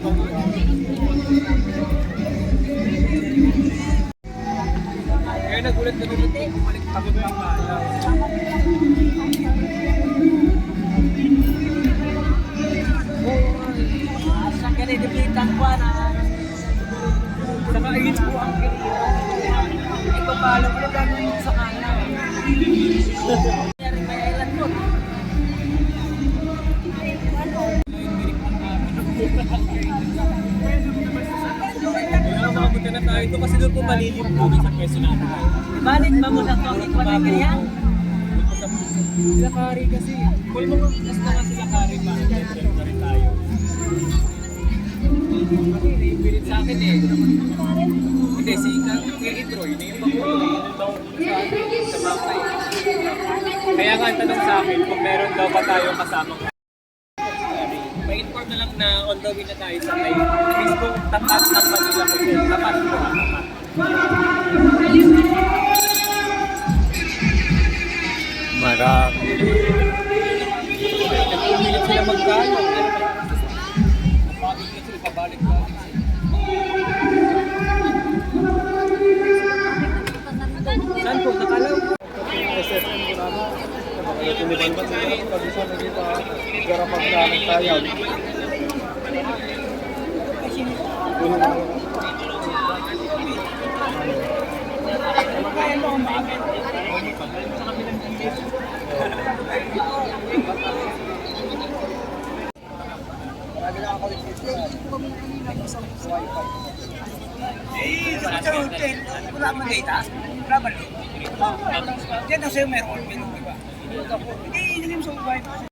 Kaya nagulat kami dito, bumalik kami pa pala. Asa ka na dipitan ko na. Saka ayun po ang kinita. Ito pala mo na gagawin sa kanan. Nangyari may island po. Makapunta na tayo ito kasi doon po malilim po sa pwesto natin. Balik ba mo sa topic pa na ganyan? Sila Kari kasi. Kung mo basta nga sila Kari pa, nag-trend na rin tayo. Kasi naipilit sa akin eh. Hindi, si Kuya Idroy, naiipang ko sa mapa eh. Kaya nga tanong sa akin kung meron daw ba tayo kasama. Ma-inform na lang na on the way na tayo sa may mismong tapat ng Manila Hotel. Tapat po. Marami. Nagpumilit sila magkano. Napakagigit sila pabalik-balik. Saan po? Nakalaw po. SSM ko naman. Baka tumibalbat sa garap. Pag-isa na dito ha. Garapag na nagtayaw. Kaya mo ang bakit? Sa kabilang tingin. Marami na ako sa hotel. Wala mo data? Wala ba rin? Diyan na sa'yo meron. Diba? Hindi, hindi mo sa wifi.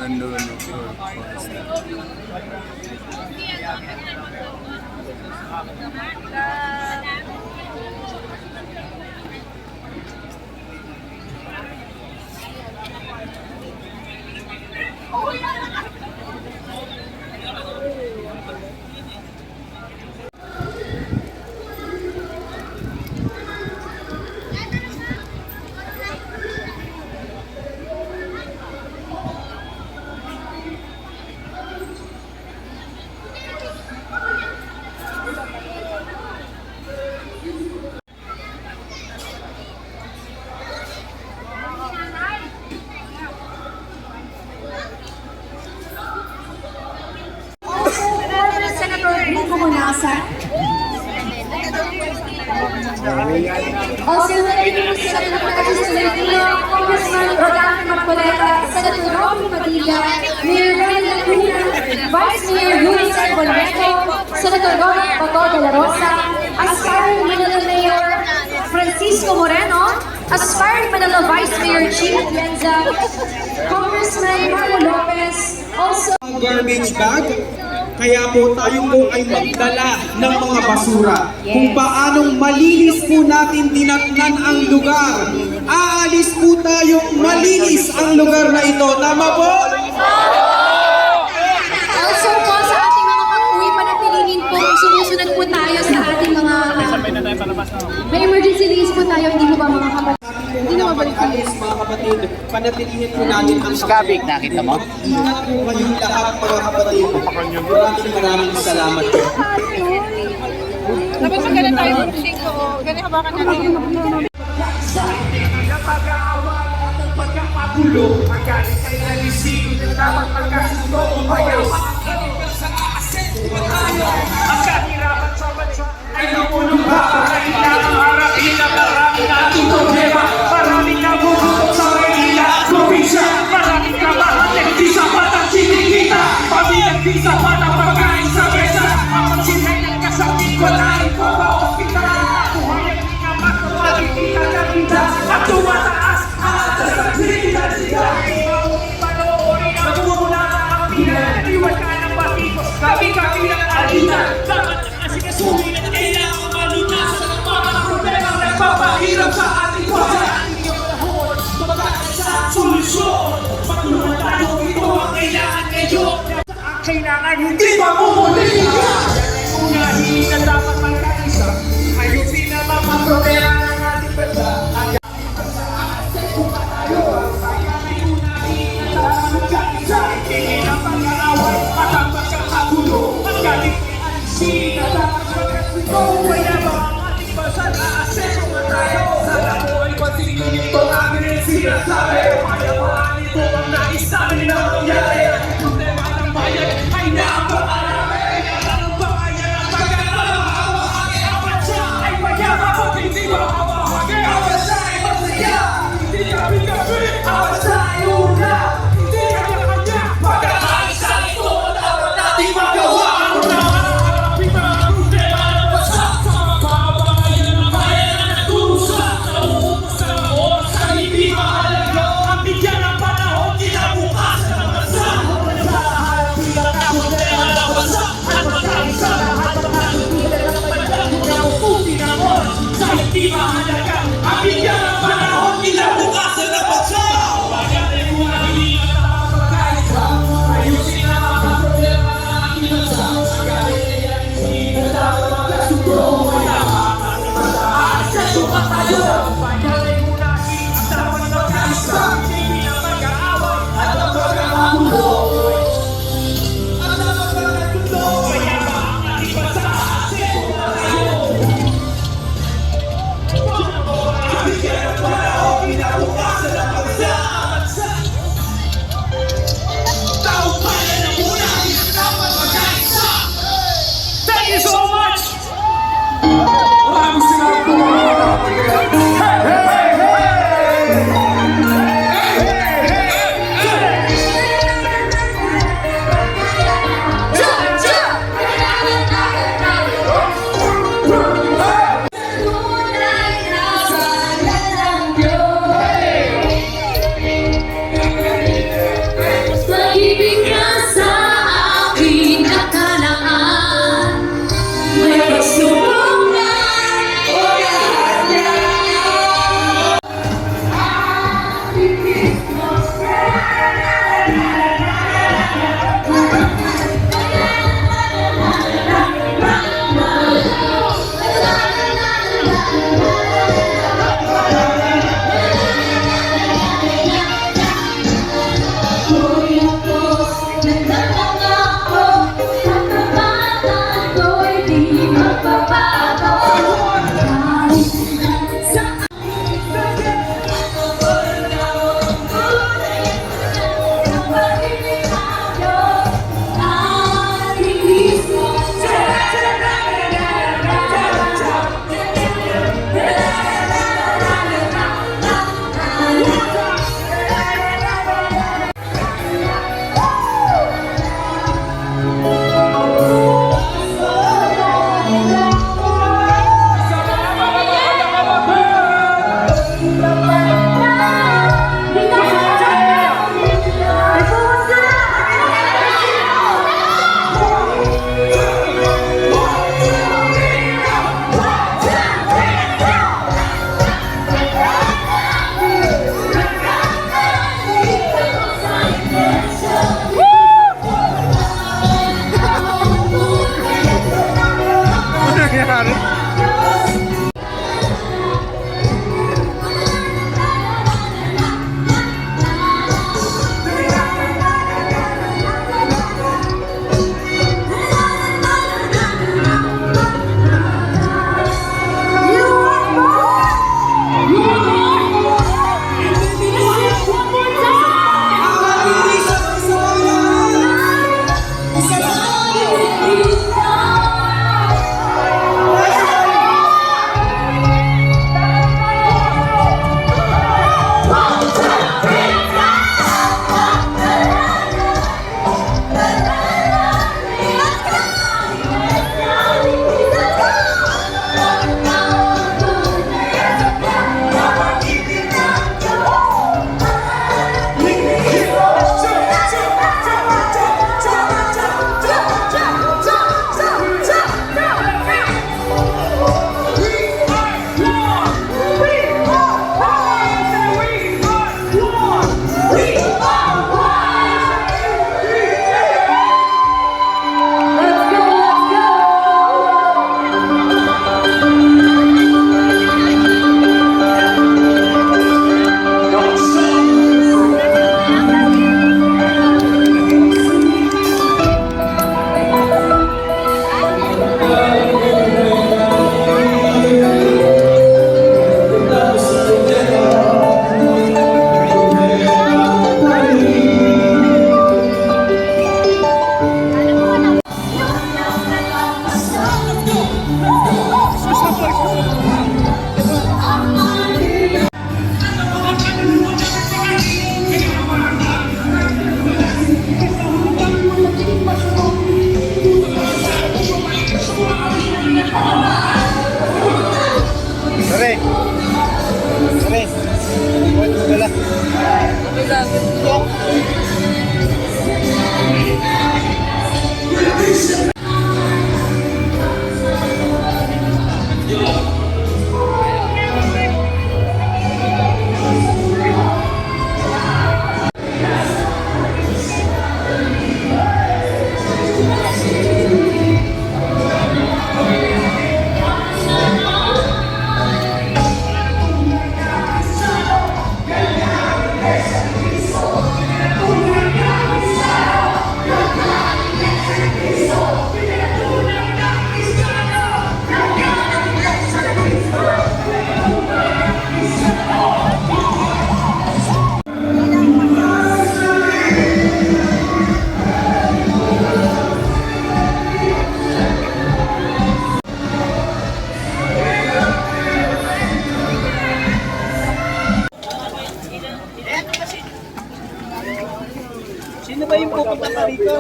Nandun ako. Also, Congressman Rodolfo Marcoleta, Senator Robin Padilla, Mayor Ryan Laguna, Vice Mayor Luis Bolreto, Senator Ronald Bato de la Rosa, aspiring Manila Mayor Francisco Moreno, aspiring Manila Vice Mayor Chief Atienza, Congressman Marco Lopez, also garbage bag. Kaya po tayo po ay magdala ng mga basura. Kung paanong malinis po natin dinatnan ang lugar. Aalis po tayong malinis ang lugar na ito. Tama po? also po sa ating mga pag-uwi, panatilihin po, sumusunod po tayo sa ating mga may emergency release po tayo, hindi po ba mga kapatid? Hindi na mabalik alis mga kapatid. Panatilihin po natin ang Skabig, nakita mo? Ingat po kayong lahat mga kapatid. Maraming salamat po. Dapat magkala tayo ng 5 o ganyan habakan natin yun. Pag-aaway at ang pagkakagulo, magaling kay alisin, dapat magkasundo o mayawa. Sa aasin, tayo ang kahirapan sa bansa ay namulong ba? Kailangan harapin ang marami nating problema. Maraming nabubuto sa Maynila at probinsya. Maraming kabahan, di sapat ang sinikita. Pamilyang di sapat ang pagkain sa mesa. Ang pagsinay ng kasakit, wala ito ba ospital? Buhay ang ingamat, makikita na kita. At tumataas ang sa siya. Panoorin ang bumula ang pila. Iwan ka ng batikos. Kami ang alina. Dapat ang asikasuhin at kailangan malunasan ang mga problema nagpapahirap sa ating bansa. Inyong panahon, magkakaroon sa solusyon. Pagtulungan tayo, ito ang kailangan ngayon. Ang kailangan hindi mamumuli ka. Unahin na dapat magkaisa. Ayusin na mga problema ng ating bansa. Hindi na pag-aaway at ang pagkakagulo. Ang galing ay alisin at ang pagkakagulo. Kaya ba ang ating bansa na aseso na tayo? Sana po ay pansinin ito namin ang sinasabi. Kaya ba ito ang nais namin na mangyari? Ang problema ng bayan ay napakarami. Ang bayan ang pagkakahawahagi. Ang bansa ay mayabang o hindi mahawahagi. Ang bansa ay masaya. Hindi gabi-gabi. Ang bansa ay una. Hindi kanya-kanya. Pagkakaisa ito dapat natin magawa. Ang naharapin mga problema ng bansa. Sa makabayan ng bayan na nagdurusa. Sa umus na oras sa hindi mahalaga. Ang bigyan ng panahon kinabukasan ng bansa. Naharapin ang problema ng bansa. At pagkakaisa lahat ng nagdurusa ng bansa. Naupusin ang oras sa hindi mahalaga. Ang bigyan ng panahon kinabukasan ng bansa. Bayan ay buhay at pagkakaisa. Ayusin ang mga problema ng ating bansa. Galing ay alisin at dapat magkasundo. Kaya maaseso ka tayo. Bayan ay unahin at dapat magkaisa. Hindi na mag-aaway at ang pagkakagulo. At dapat magkasundo. Kaya ba ang ating bansa? Aseso ka tayo. Bigyan ng panahon kinabukasan ng bansa. Taong bayan ang unahin at dapat magkaisa. Thank you so much! Maraming salamat po mga kapatid. Sino ba yung pupunta pa rito?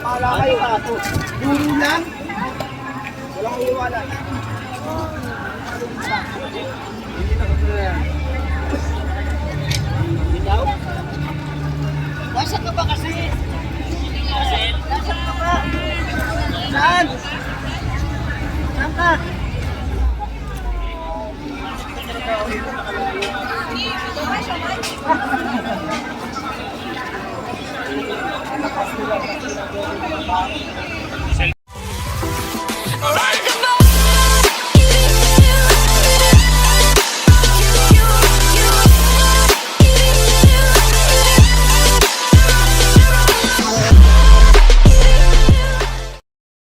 Wala kayo pa. Duro lang? Walang iwala. Ikaw? Nasaan ka ba kasi? Nasaan ka ba? Saan? Saan ka?